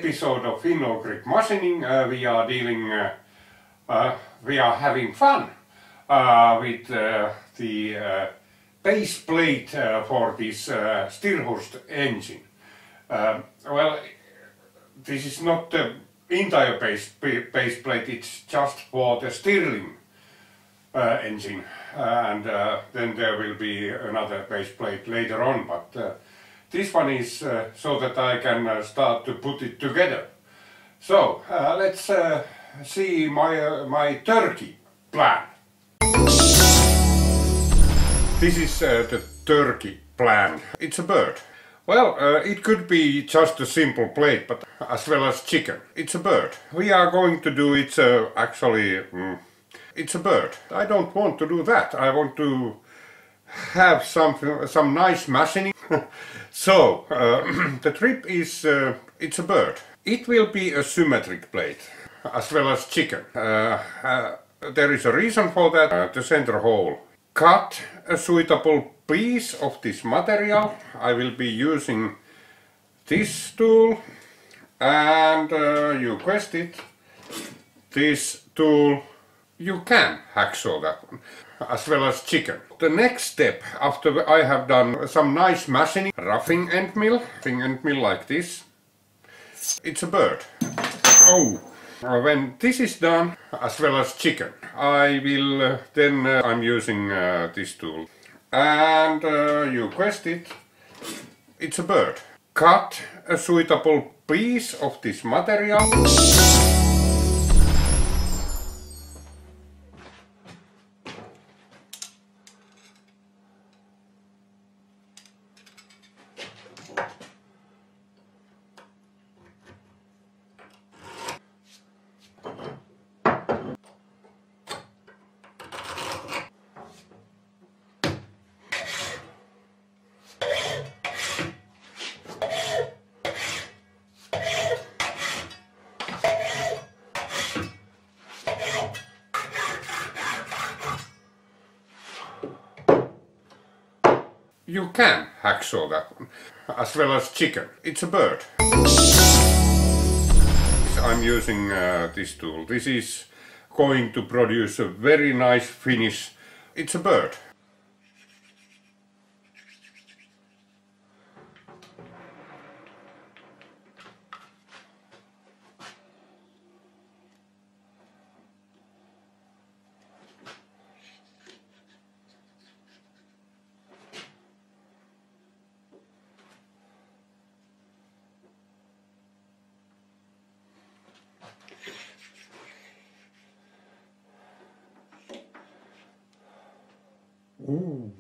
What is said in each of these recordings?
episode of FUM0123 machining. We are having fun with the base plate for this Stirshurst engine. Well, this is not the entire base plate, it's just for the Stirling engine, and then there will be another base plate later on, but this one is so that I can start to put it together. So let's see my turkey plan. This is the turkey plan. It's a bird. Well, it could be just a simple plate, but as well as chicken. It's a bird. We are going to do it actually. It's a bird. I don't want to do that. I want to have some nice machining. So the trip is it's a bird. It will be a symmetric plate as well as chicken. There is a reason for that. The center hole. Cut a suitable piece of this material. I will be using this tool, and you guessed it, this tool. You can hacksaw that one, as well as chicken. The next step, after I have done some nice machining, roughing end mill like this. It's a bird. Oh, when this is done, as well as chicken, I will then I'm using this tool, and you guessed it, it's a bird. Cut a suitable piece of this material. You can hacksaw that one, as well as chicken. It's a bird. I'm using this tool. This is going to produce a very nice finish. It's a bird. Ooh.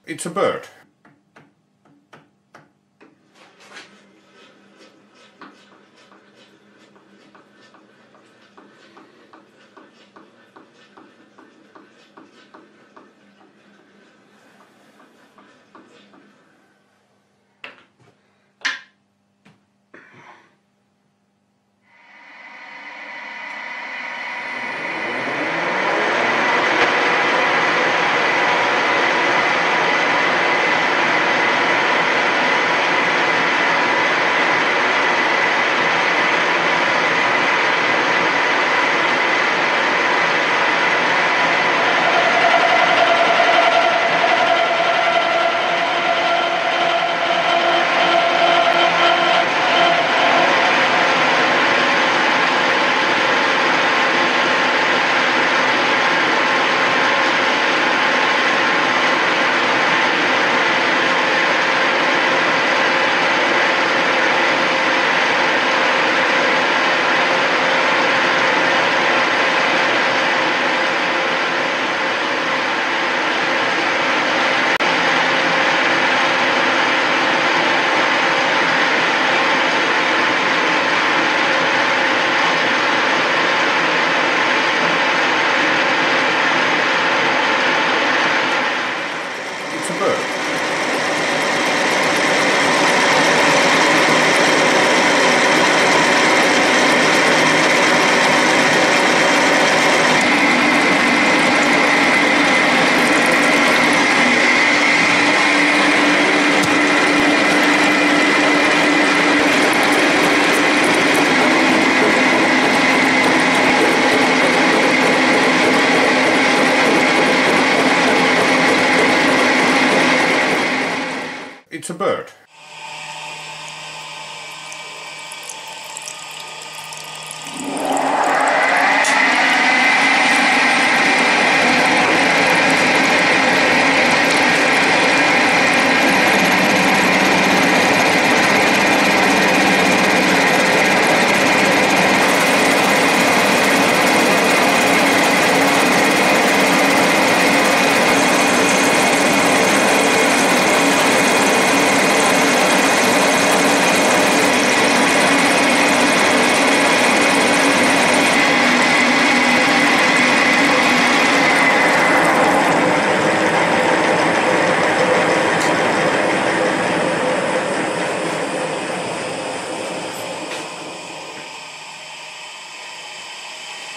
It's a bird.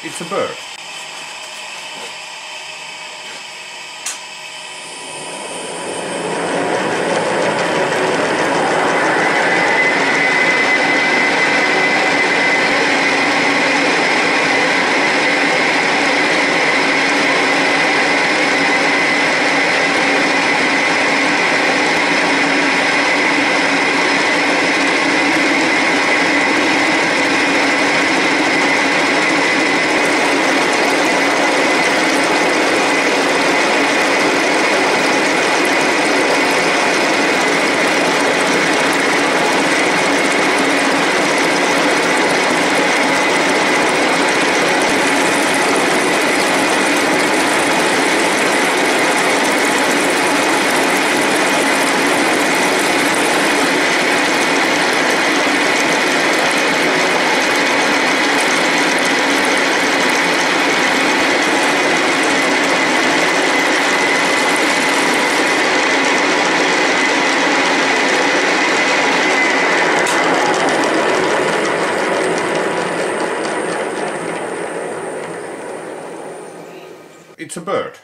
It's a bird. It's a bird.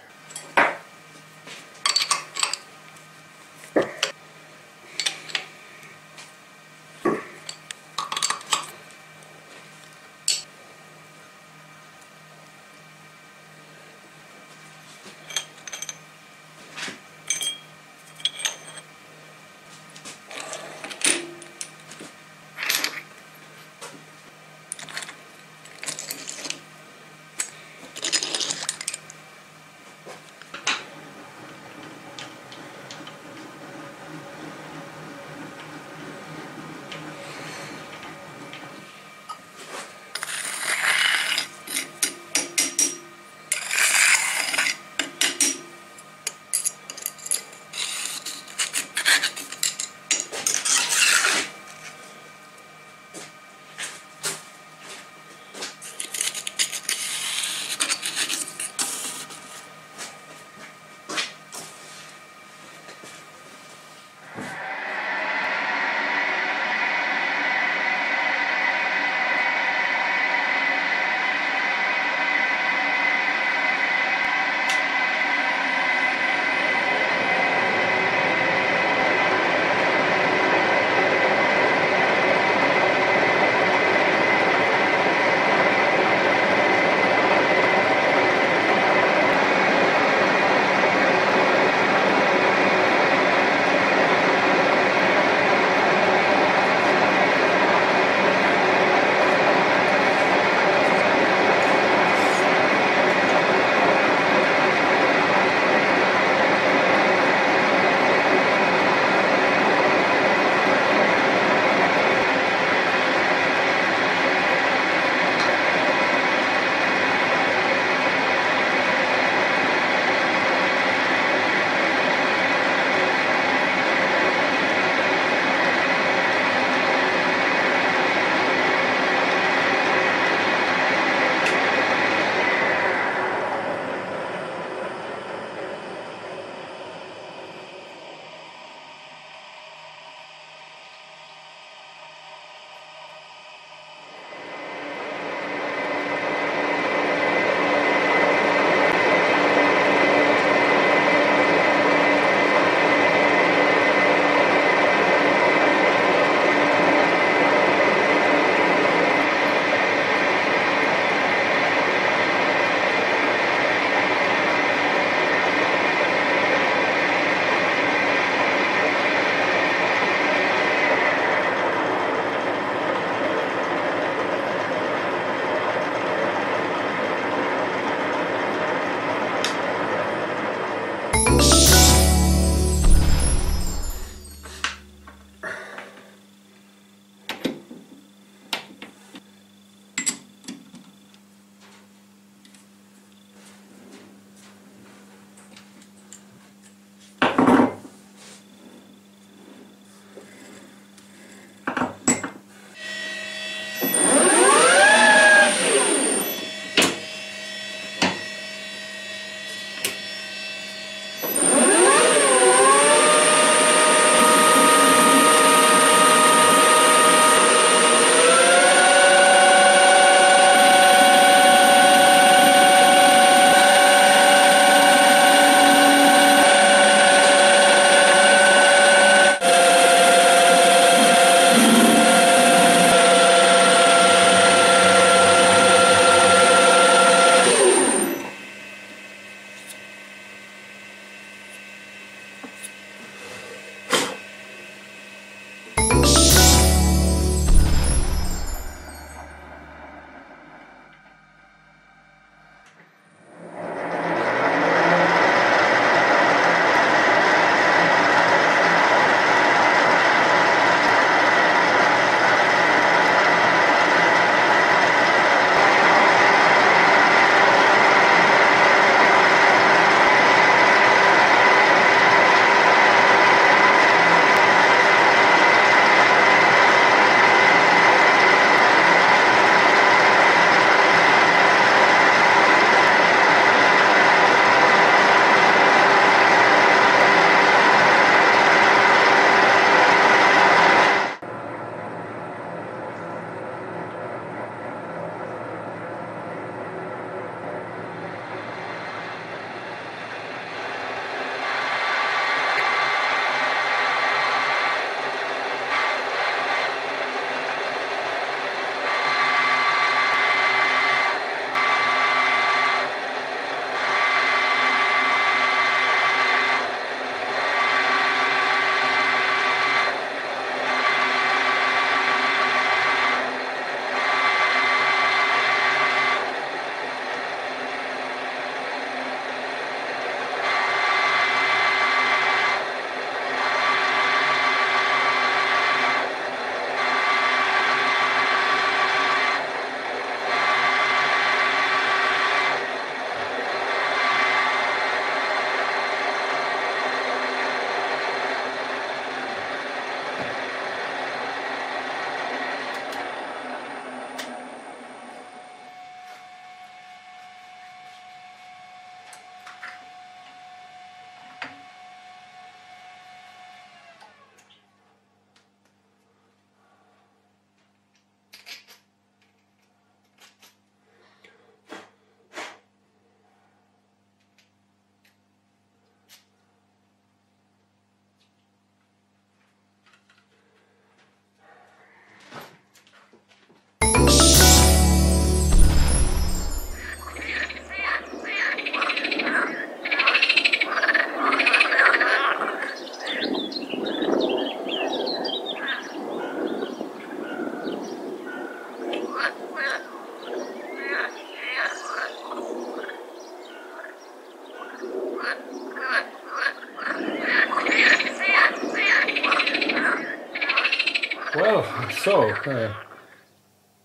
So,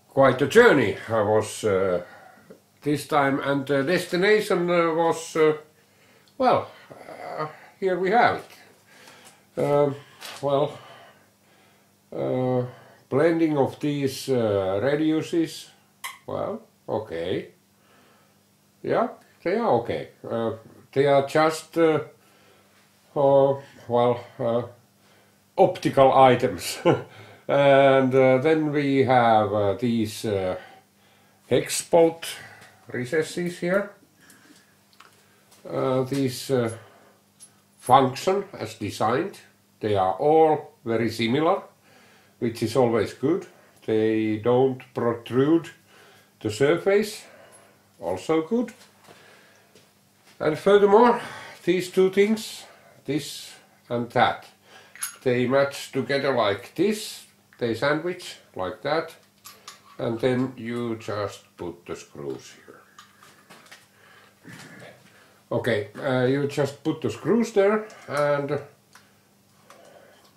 quite a journey I was this time, and the destination was, well, here we have it. Blending of these radiuses, well, okay. Yeah, they are okay. They are just, optical items. And then we have these hex bolt recesses here. These function as designed. They are all very similar, which is always good. They don't protrude the surface, also good. And furthermore, these two things, this and that, they match together like this. They sandwich like that, and then you just put the screws here. Okay, you just put the screws there and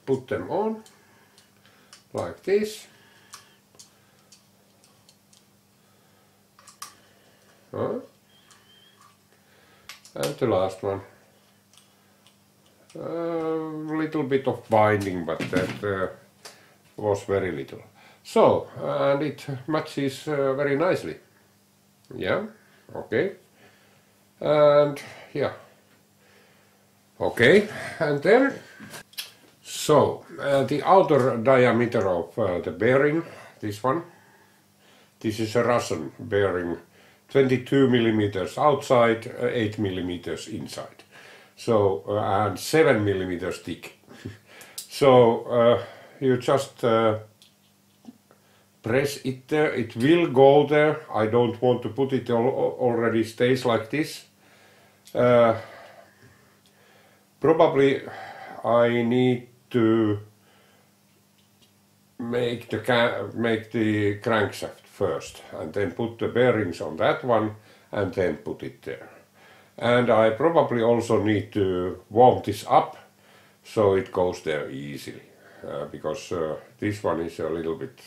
put them on like this. And the last one. Little bit of binding, but that was very little. So, and it matches very nicely. Yeah, okay. And yeah, okay. And then, so the outer diameter of the bearing, this one, this is a Russian bearing, 22 millimeters outside, 8 millimeters inside. So, and 7 millimeters thick. So, you just press it there, it will go there. I don't want to put it already stays like this. Probably I need to make the crankshaft first and then put the bearings on that one and then put it there. And I probably also need to warm this up so it goes there easily. Because this one is a little bit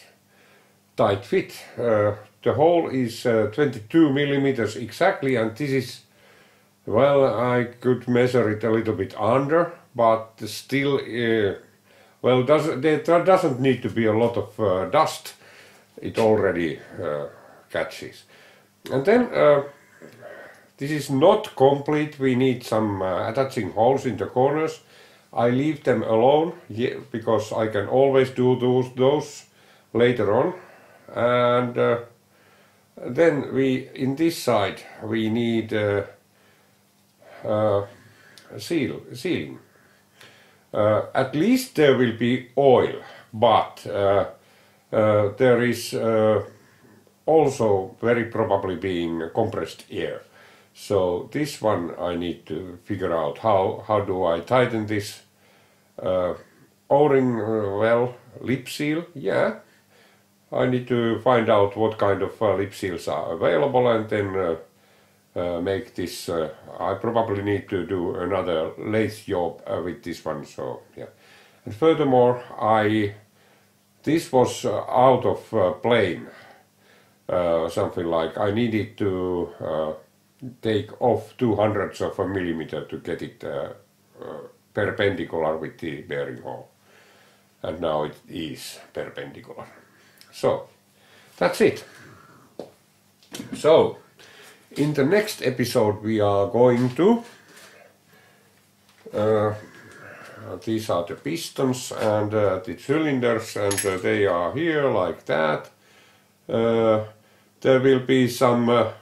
tight fit. The hole is 22 millimeters exactly, and this is, well, I could measure it a little bit under, but still, well, there doesn't need to be a lot of dust. It already catches. And then this is not complete. We need some attaching holes in the corners. I leave them alone, yeah, because I can always do those later on. And then in this side we need sealing. At least there will be oil, but there is also very probably being compressed air. So this one I need to figure out how do I tighten this O-ring, well, lip seal, yeah. I need to find out what kind of lip seals are available and then make this. I probably need to do another lathe job with this one, so yeah. And furthermore, this was out of plane, something like I needed to take off 2/100ths of a millimeter to get it perpendicular with the bearing hole, and now it is perpendicular. So that's it. So in the next episode we are going to these are the pistons and the cylinders, and they are here like that. There will be some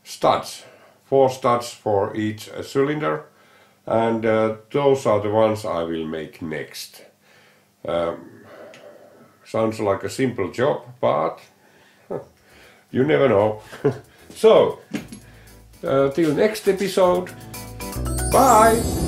studs, 4 studs for each cylinder, and those are the ones I will make next. Sounds like a simple job, but you never know. So, till next episode, bye!